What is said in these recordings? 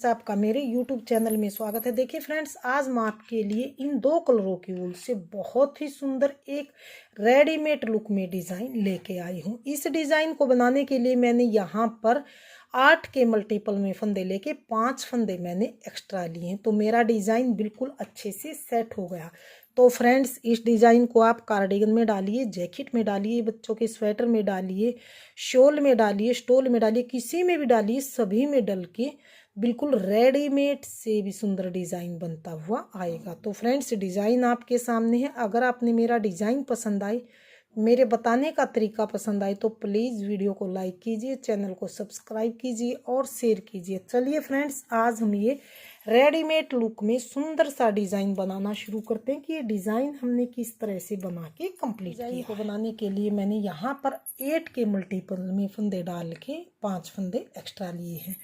आपका मेरे YouTube channel में स्वागत है। देखिए फ्रेंड्स, आज मैं आपके लिए इन दो कलरों की वूल से बहुत ही सुंदर एक रेडीमेड लुक में डिज़ाइन लेके आई हूँ। इस डिज़ाइन को बनाने के लिए मैंने यहाँ पर 8 के मल्टीपल में फंदे लेके 5 फंदे मैंने एक्स्ट्रा लिए हैं, तो मेरा डिज़ाइन बिल्कुल अच्छे से सेट हो गया। तो फ्रेंड्स, इस डिज़ाइन को आप कार्डिगन में डालिए, जैकेट में डालिए, बच्चों के स्वेटर में डालिए, शॉल में डालिए, स्टोल में डालिए, किसी में भी डालिए, सभी में डल के बिल्कुल रेडीमेड से भी सुंदर डिज़ाइन बनता हुआ आएगा। तो फ्रेंड्स, डिज़ाइन आपके सामने है। अगर आपने मेरा डिज़ाइन पसंद आए, मेरे बताने का तरीका पसंद आए, तो प्लीज़ वीडियो को लाइक कीजिए, चैनल को सब्सक्राइब कीजिए और शेयर कीजिए। चलिए फ्रेंड्स, आज हम ये रेडीमेड लुक में सुंदर सा डिज़ाइन बनाना शुरू करते हैं कि ये डिज़ाइन हमने किस तरह से बना के कंप्लीट किया। इसको बनाने के लिए मैंने यहाँ पर 8 के मल्टीपल में फंदे डाल के 5 फंदे एक्स्ट्रा लिए हैं।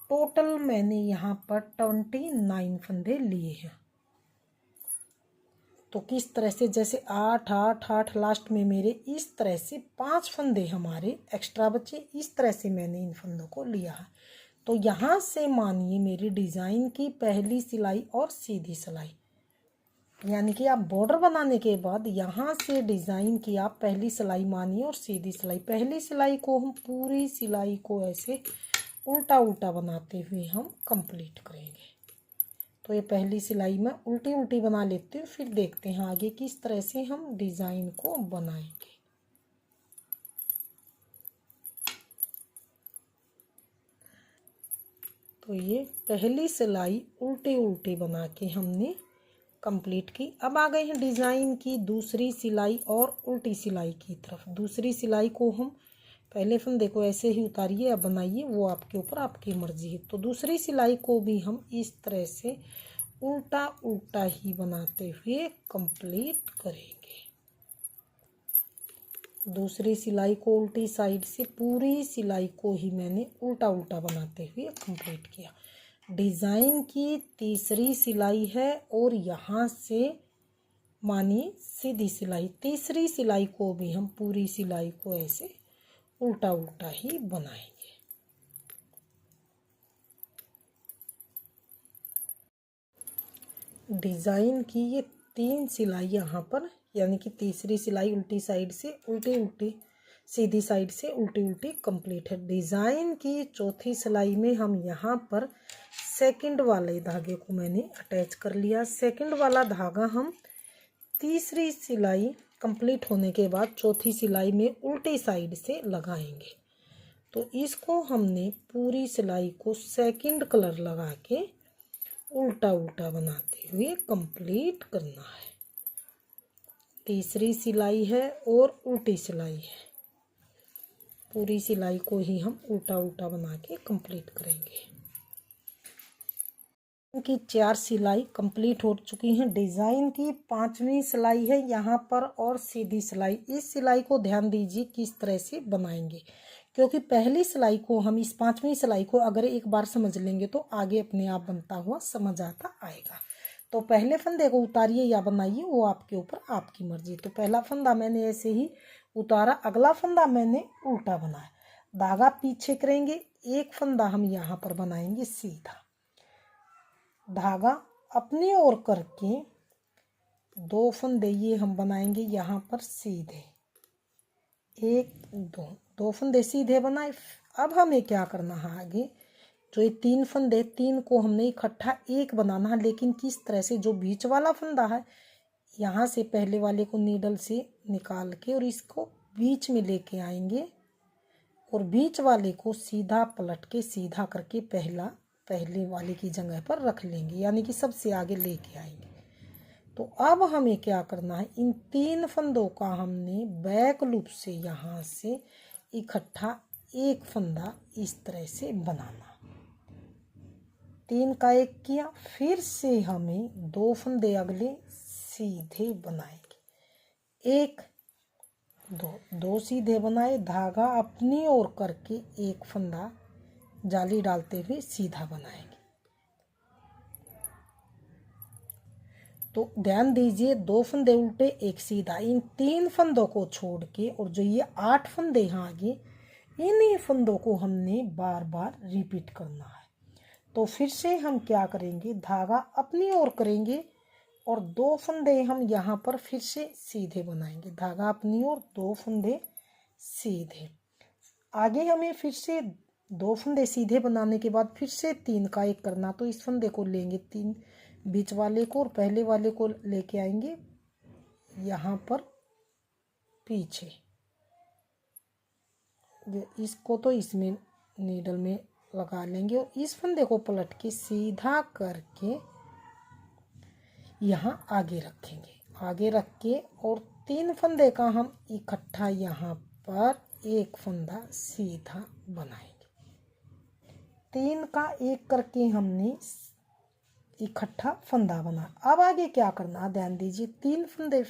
टोटल मैंने यहाँ पर 29 फंदे लिए हैं। तो किस तरह से, जैसे 8 8 8 लास्ट में मेरे इस तरह से 5 फंदे हमारे एक्स्ट्रा बचे, इस तरह से मैंने इन फंदों को लिया है। तो यहाँ से मानिए मेरी डिज़ाइन की पहली सिलाई और सीधी सिलाई, यानी कि आप बॉर्डर बनाने के बाद यहाँ से डिज़ाइन की आप पहली सिलाई मानिए और सीधी सिलाई। पहली सिलाई को हम पूरी सिलाई को ऐसे उल्टा उल्टा बनाते हुए हम कंप्लीट करेंगे। तो ये पहली सिलाई में उल्टी उल्टी बना लेते हैं, फिर देखते हैं आगे किस तरह से हम डिज़ाइन को बनाएंगे। तो ये पहली सिलाई उल्टी उल्टी बना के हमने कंप्लीट की। अब आ गए हैं डिज़ाइन की दूसरी सिलाई और उल्टी सिलाई की तरफ। दूसरी सिलाई को हम पहले फंदे को ऐसे ही उतारिए या बनाइए, वो आपके ऊपर, आपकी मर्जी है। तो दूसरी सिलाई को भी हम इस तरह से उल्टा उल्टा ही बनाते हुए कंप्लीट करेंगे। दूसरी सिलाई को उल्टी साइड से पूरी सिलाई को ही मैंने उल्टा उल्टा बनाते हुए कंप्लीट किया। डिज़ाइन की तीसरी सिलाई है और यहाँ से मानिए सीधी सिलाई। तीसरी सिलाई को भी हम पूरी सिलाई को ऐसे उल्टा उल्टा ही बनाएंगे। डिज़ाइन की ये 3 सिलाई यहाँ पर, यानी कि तीसरी सिलाई उल्टी साइड से उल्टी उल्टी, सीधी साइड से उल्टी उल्टी कंप्लीट है। डिज़ाइन की चौथी सिलाई में हम यहाँ पर सेकंड वाले धागे को मैंने अटैच कर लिया। सेकंड वाला धागा हम तीसरी सिलाई कंप्लीट होने के बाद चौथी सिलाई में उल्टी साइड से लगाएंगे। तो इसको हमने पूरी सिलाई को सेकंड कलर लगा के उल्टा उल्टा बनाते हुए कंप्लीट करना है। तीसरी सिलाई है और उल्टी सिलाई है, पूरी सिलाई को ही हम उल्टा उल्टा बना के कंप्लीट करेंगे। की 4 सिलाई कंप्लीट हो चुकी हैं। डिज़ाइन की 5वीं सिलाई है यहाँ पर और सीधी सिलाई। इस सिलाई को ध्यान दीजिए किस तरह से बनाएंगे, क्योंकि पहली सिलाई को हम इस 5वीं सिलाई को अगर एक बार समझ लेंगे तो आगे अपने आप बनता हुआ समझ आता आएगा। तो पहले फंदे को उतारिए या बनाइए, वो आपके ऊपर, आपकी मर्जी। तो पहला फंदा मैंने ऐसे ही उतारा, अगला फंदा मैंने उल्टा बनाया, धागा पीछे करेंगे, एक फंदा हम यहाँ पर बनाएंगे सीधा, धागा अपनी ओर करके 2 फंदे ये हम बनाएंगे यहाँ पर सीधे, 1 2 फंदे सीधे बनाए। अब हमें क्या करना है आगे, जो ये 3 फंदे, 3 को हमने इकट्ठा एक बनाना है, लेकिन किस तरह से, जो बीच वाला फंदा है यहाँ से पहले वाले को नीडल से निकाल के और इसको बीच में लेके आएंगे और बीच वाले को सीधा पलट के सीधा करके पहले वाले की जगह पर रख लेंगे, यानी कि सबसे आगे लेके आएंगे। तो अब हमें क्या करना है, इन 3 फंदों का हमने बैक लूप से यहाँ से इकट्ठा एक फंदा इस तरह से बनाना। 3 का एक किया, फिर से हमें 2 फंदे अगले सीधे बनाएंगे, 1 2 सीधे बनाए, धागा अपनी ओर करके एक फंदा जाली डालते हुए सीधा बनाएंगे। तो ध्यान दीजिए, 2 फंदे उल्टे, एक सीधा, इन 3 फंदों को छोड़ के और जो ये 8 फंदे हैं आगे, इन्हीं फंदों को हमने बार बार रिपीट करना है। तो फिर से हम क्या करेंगे, धागा अपनी ओर करेंगे और 2 फंदे हम यहाँ पर फिर से सीधे बनाएंगे। धागा अपनी ओर, 2 फंदे सीधे। आगे हमें फिर से 2 फंदे सीधे बनाने के बाद फिर से 3 का 1 करना। तो इस फंदे को लेंगे 3 बीच वाले को और पहले वाले को लेके आएंगे यहाँ पर पीछे। इसको तो इसमें नीडल में लगा लेंगे और इस फंदे को पलट के सीधा करके यहाँ आगे रखेंगे। आगे रख के और 3 फंदे का हम इकट्ठा यहाँ पर 1 फंदा सीधा बनाएंगे। 3 का 1 करके हमने इकट्ठा फंदा बना। अब आगे क्या करना, ध्यान दीजिए, 2 फंदे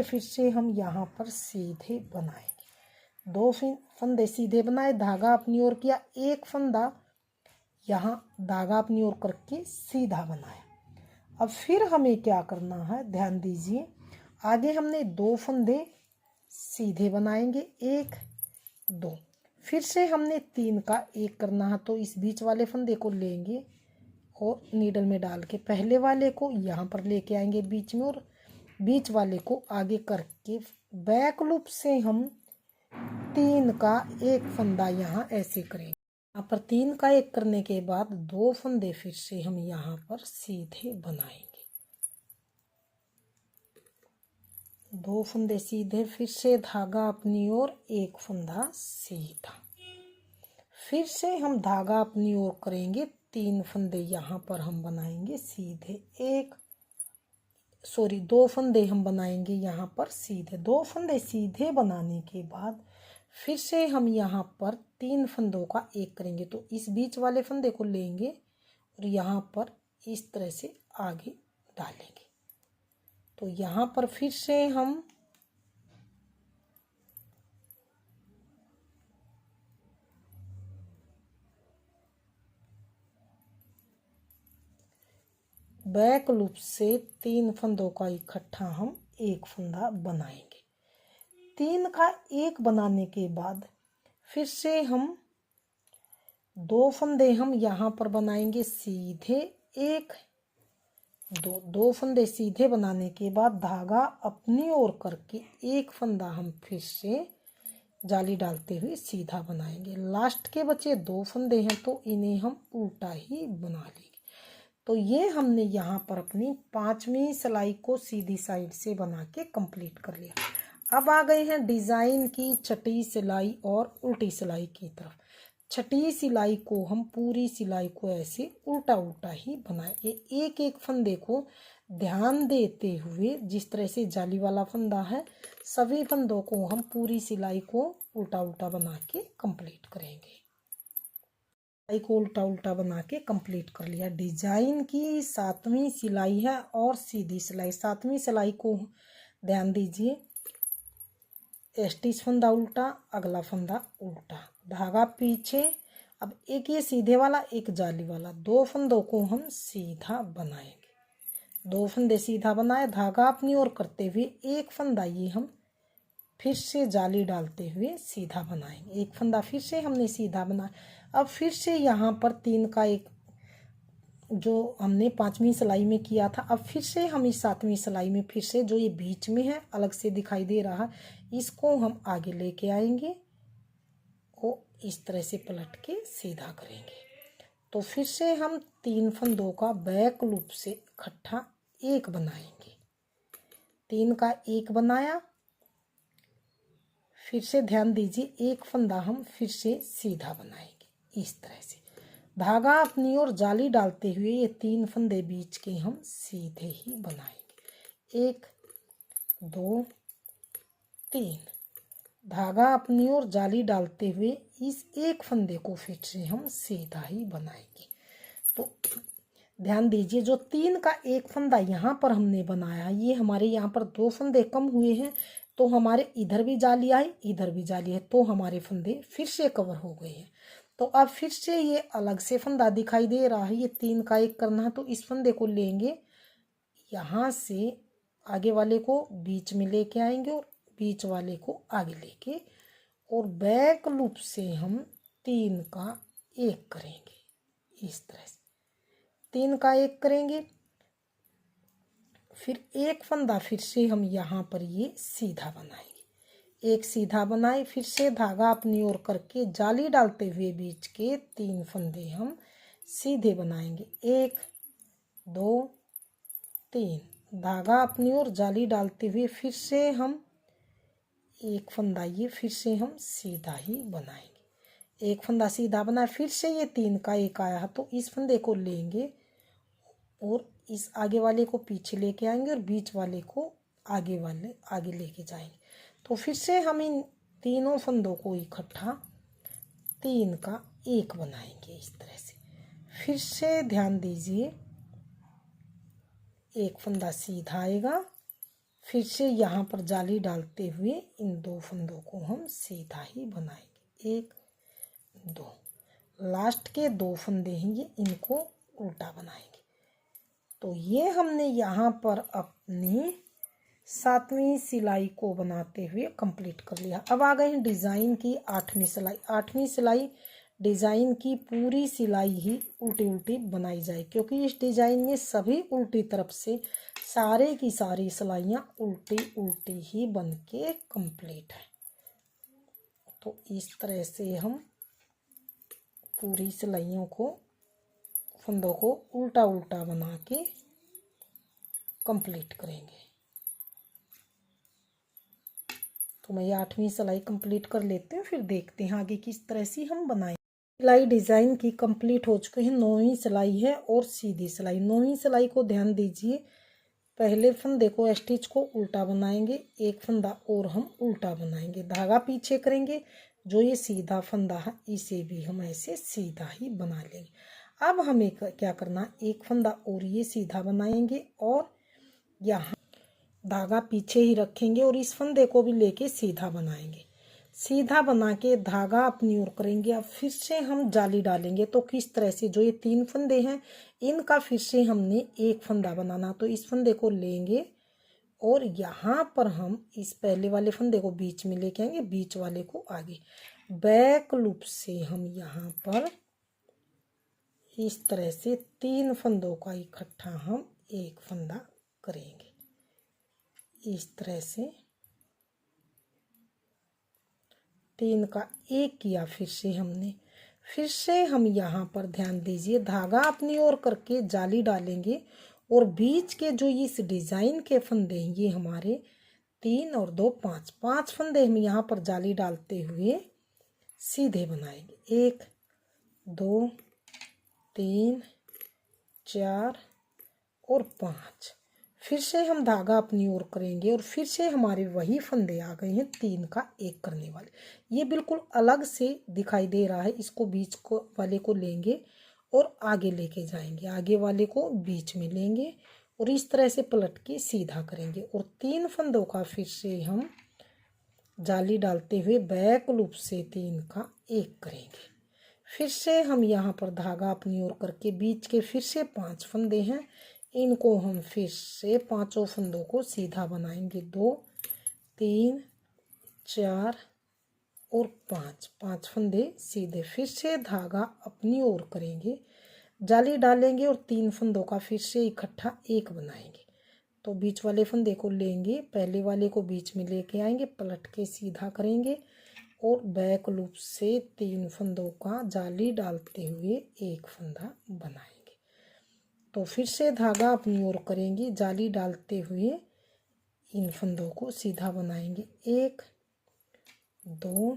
फिर से हम यहाँ पर सीधे बनाएंगे। 2 फंदे सीधे बनाए, धागा अपनी ओर किया, 1 फंदा यहाँ धागा अपनी ओर करके सीधा बनाया। अब फिर हमें क्या करना है, ध्यान दीजिए, आगे हमने 2 फंदे सीधे बनाएंगे, 1 2, फिर से हमने 3 का 1 करना है। तो इस बीच वाले फंदे को लेंगे और नीडल में डाल के पहले वाले को यहाँ पर लेके आएंगे बीच में और बीच वाले को आगे करके बैक लूप से हम 3 का 1 फंदा यहाँ ऐसे करेंगे। यहाँ पर 3 का 1 करने के बाद 2 फंदे फिर से हम यहाँ पर सीधे बनाएंगे। 2 फंदे सीधे, फिर से धागा अपनी ओर, 1 फंदा सीधा, फिर से हम धागा अपनी ओर करेंगे, 3 फंदे यहाँ पर हम बनाएंगे सीधे, 2 फंदे हम बनाएंगे यहाँ पर सीधे। 2 फंदे सीधे बनाने के बाद फिर से हम यहाँ पर 3 फंदों का 1 करेंगे। तो इस बीच वाले फंदे को लेंगे और यहाँ पर इस तरह से आगे डालेंगे। तो यहाँ पर फिर से हम बैक लूप से 3 फंदों का इकट्ठा हम 1 फंदा बनाएंगे। 3 का 1 बनाने के बाद फिर से हम 2 फंदे हम यहाँ पर बनाएंगे सीधे, 1 2 फंदे सीधे बनाने के बाद धागा अपनी ओर करके 1 फंदा हम फिर से जाली डालते हुए सीधा बनाएंगे। लास्ट के बचे 2 फंदे हैं तो इन्हें हम उल्टा ही बना लेंगे। तो ये हमने यहाँ पर अपनी 5वीं सिलाई को सीधी साइड से बना के कंप्लीट कर लिया। अब आ गए हैं डिज़ाइन की छठी सिलाई और उल्टी सिलाई की तरफ। छठी सिलाई को हम पूरी सिलाई को ऐसे उल्टा उल्टा ही बनाएंगे। एक एक फंदे को ध्यान देते हुए, जिस तरह से जाली वाला फंदा है, सभी फंदों को हम पूरी सिलाई को उल्टा उल्टा बना के कंप्लीट करेंगे। सिलाई को उल्टा उल्टा बना के कंप्लीट कर लिया। डिजाइन की 7वीं सिलाई है और सीधी सिलाई। 7वीं सिलाई को ध्यान दीजिए, स्टिच फंदा उल्टा, अगला फंदा उल्टा, धागा पीछे। अब एक ये सीधे वाला, एक जाली वाला, 2 फंदों को हम सीधा बनाएंगे। 2 फंदे सीधा बनाए, धागा अपनी ओर करते हुए 1 फंदा ये हम फिर से जाली डालते हुए सीधा बनाएंगे। 1 फंदा फिर से हमने सीधा बनाया। अब फिर से यहाँ पर 3 का 1 जो हमने 5वीं सिलाई में किया था, अब फिर से हम इस 7वीं सिलाई में फिर से जो ये बीच में है अलग से दिखाई दे रहा, इसको हम आगे लेके आएंगे और इस तरह से पलट के सीधा करेंगे। तो फिर से हम 3 फंदों का बैक लूप से इकट्ठा 1 बनाएंगे। 3 का 1 बनाया, फिर से ध्यान दीजिए, 1 फंदा हम फिर से सीधा बनाएंगे। इस तरह से धागा अपनी ओर जाली डालते हुए ये 3 फंदे बीच के हम सीधे ही बनाएंगे। 1 2 3, धागा अपनी ओर जाली डालते हुए इस 1 फंदे को फिर से हम सीधा ही बनाएंगे। तो ध्यान दीजिए, जो 3 का 1 फंदा यहाँ पर हमने बनाया, ये हमारे यहाँ पर 2 फंदे कम हुए हैं, तो हमारे इधर भी जाली आई, इधर भी जाली है, तो हमारे फंदे फिर से कवर हो गए हैं। तो अब फिर से ये अलग से फंदा दिखाई दे रहा है, ये 3 का 1 करना है। तो इस फंदे को लेंगे, यहाँ से आगे वाले को बीच में लेके आएंगे और बीच वाले को आगे लेके, और बैक लूप से हम 3 का 1 करेंगे। इस तरह से 3 का 1 करेंगे। फिर एक फंदा फिर से हम यहाँ पर ये सीधा बनाएंगे, एक सीधा बनाए, फिर से धागा अपनी ओर करके जाली डालते हुए बीच के 3 फंदे हम सीधे बनाएंगे। 1 2 3, धागा अपनी ओर जाली डालते हुए फिर से हम एक फंदा ये फिर से हम सीधा ही बनाएंगे। एक फंदा सीधा बनाए, फिर से ये 3 का 1 आया है तो इस फंदे को लेंगे और इस आगे वाले को पीछे लेके आएंगे और बीच वाले को आगे लेके जाएंगे। तो फिर से हम इन तीनों फंदों को इकट्ठा 3 का 1 बनाएंगे इस तरह से। फिर से ध्यान दीजिए, एक फंदा सीधा आएगा, फिर से यहाँ पर जाली डालते हुए इन 2 फंदों को हम सीधा ही बनाएंगे। 1 2, लास्ट के 2 फंदे हैं ये, इनको उल्टा बनाएंगे। तो ये हमने यहाँ पर अपनी 7वीं सिलाई को बनाते हुए कंप्लीट कर लिया। अब आ गए हैं डिज़ाइन की 8वीं सिलाई। 8वीं सिलाई डिज़ाइन की पूरी सिलाई ही उल्टी उल्टी बनाई जाए, क्योंकि इस डिज़ाइन में सभी उल्टी तरफ से सारे की सारी सिलाइयाँ उल्टी उल्टी ही बन के कंप्लीट है। तो इस तरह से हम पूरी सिलाइयों को, फंदों को उल्टा उल्टा बना के कंप्लीट करेंगे। तो मैं ये 8वीं सिलाई कंप्लीट कर लेते हैं, फिर देखते हैं आगे किस तरह से हम बनाएं। सिलाई डिज़ाइन की कंप्लीट हो चुके हैं। 9वीं सिलाई है और सीधी सिलाई। 9वीं सिलाई को ध्यान दीजिए, पहले फंदे को स्टिच को उल्टा बनाएंगे, एक फंदा और हम उल्टा बनाएंगे, धागा पीछे करेंगे, जो ये सीधा फंदा है इसे भी हम ऐसे सीधा ही बना लेंगे। अब हमें क्या करना, एक फंदा और ये सीधा बनाएंगे और यहाँ धागा पीछे ही रखेंगे और इस फंदे को भी लेके सीधा बनाएंगे। सीधा बना के धागा अपनी ओर करेंगे। अब फिर से हम जाली डालेंगे। तो किस तरह से, जो ये 3 फंदे हैं इनका फिर से हमने एक फंदा बनाना, तो इस फंदे को लेंगे और यहाँ पर हम इस पहले वाले फंदे को बीच में लेके आएंगे, बीच वाले को आगे। बैक लूप से हम यहाँ पर इस तरह से 3 फंदों का इकट्ठा हम एक फंदा करेंगे। इस तरह से 3 का 1 किया, फिर से हमने, फिर से हम यहाँ पर ध्यान दीजिए, धागा अपनी ओर करके जाली डालेंगे और बीच के जो इस डिज़ाइन के फंदे हैं ये हमारे 3 और 2 5 फंदे हम यहाँ पर जाली डालते हुए सीधे बनाएंगे। 1 2 3 4 और 5। फिर से हम धागा अपनी ओर करेंगे और फिर से हमारे वही फंदे आ गए हैं 3 का 1 करने वाले। ये बिल्कुल अलग से दिखाई दे रहा है, इसको बीच को वाले को लेंगे और आगे लेके जाएंगे, आगे वाले को बीच में लेंगे और इस तरह से पलट के सीधा करेंगे और 3 फंदों का फिर से हम जाली डालते हुए बैक लूप से 3 का 1 करेंगे। फिर से हम यहाँ पर धागा अपनी ओर करके बीच के फिर से 5 फंदे हैं, इनको हम फिर से 5 फंदों को सीधा बनाएंगे। 2 3 4 और 5 फंदे सीधे। फिर से धागा अपनी ओर करेंगे, जाली डालेंगे और 3 फंदों का फिर से इकट्ठा 1 बनाएंगे। तो बीच वाले फंदे को लेंगे, पहले वाले को बीच में लेके आएंगे, पलट के सीधा करेंगे और बैक लूप से 3 फंदों का जाली डालते हुए 1 फंदा बनाएंगे। तो फिर से धागा अपनी ओर करेंगे, जाली डालते हुए इन फंदों को सीधा बनाएंगे। 1 2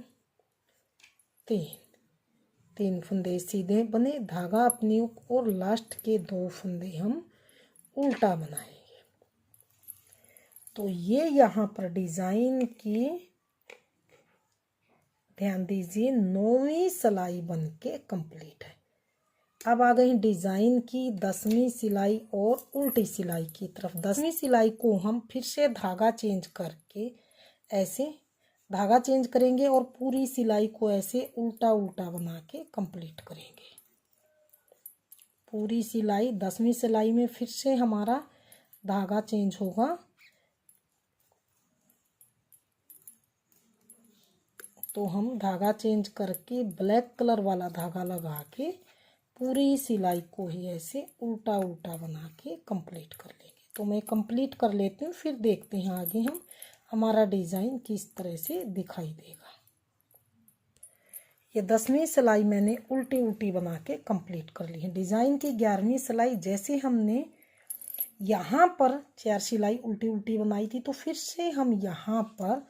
3 फंदे सीधे बने, धागा अपनी और लास्ट के 2 फंदे हम उल्टा बनाएंगे। तो ये यहाँ पर डिज़ाइन की, ध्यान दीजिए, 9वीं सिलाई बन के कंप्लीट है। अब आ गई डिज़ाइन की 10वीं सिलाई और उल्टी सिलाई की तरफ। 10वीं सिलाई को हम फिर से धागा चेंज करके ऐसे धागा चेंज करेंगे और पूरी सिलाई को ऐसे उल्टा उल्टा बना के कंप्लीट करेंगे। पूरी सिलाई 10वीं सिलाई में फिर से हमारा धागा चेंज होगा। तो हम धागा चेंज करके ब्लैक कलर वाला धागा लगा के पूरी सिलाई को ही ऐसे उल्टा उल्टा बना के कंप्लीट कर लेंगे। तो मैं कंप्लीट कर लेती हूँ, फिर देखते हैं आगे हम हमारा डिज़ाइन किस तरह से दिखाई देगा। ये 10वीं सिलाई मैंने उल्टी उल्टी बना के कंप्लीट कर ली है। डिज़ाइन की 11वीं सिलाई जैसे हमने यहाँ पर 4 सिलाई उल्टी उल्टी बनाई थी, तो फिर से हम यहाँ पर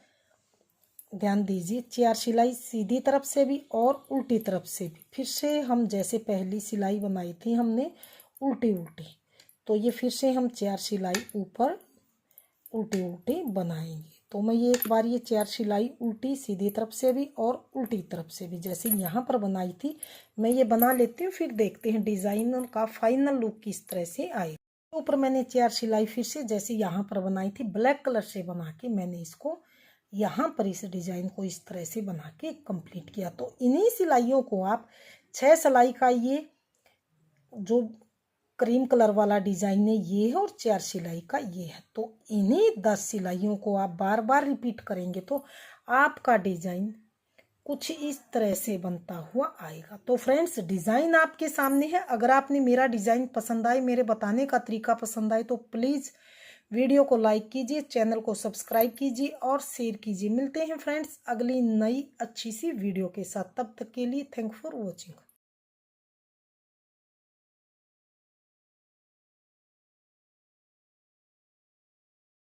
ध्यान दीजिए 4 सिलाई सीधी तरफ से भी और उल्टी तरफ से भी, फिर से हम जैसे पहली सिलाई बनाई थी हमने उल्टी उल्टी, तो ये फिर से हम 4 सिलाई ऊपर उल्टी उल्टी बनाएंगे। तो मैं ये एक बार ये 4 सिलाई उल्टी सीधी तरफ से भी और उल्टी तरफ से भी जैसे यहाँ पर बनाई थी मैं ये बना लेती हूँ, फिर देखते हैं डिज़ाइन का फाइनल लुक किस तरह से आएगा। ऊपर मैंने 4 सिलाई फिर से जैसे यहाँ पर बनाई थी ब्लैक कलर से बना के मैंने इसको यहाँ पर इस डिज़ाइन को इस तरह से बना के कंप्लीट किया। तो इन्हीं सिलाइयों को आप 6 सिलाई का ये जो क्रीम कलर वाला डिज़ाइन है ये है और 4 सिलाई का ये है, तो इन्हीं 10 सिलाइयों को आप बार बार रिपीट करेंगे तो आपका डिज़ाइन कुछ इस तरह से बनता हुआ आएगा। तो फ्रेंड्स डिज़ाइन आपके सामने है। अगर आपने मेरा डिज़ाइन पसंद आए, मेरे बताने का तरीका पसंद आए तो प्लीज़ वीडियो को लाइक कीजिए, चैनल को सब्सक्राइब कीजिए और शेयर कीजिए। मिलते हैं फ्रेंड्स अगली नई अच्छी सी वीडियो के साथ, तब तक के लिए थैंक फॉर वॉचिंग।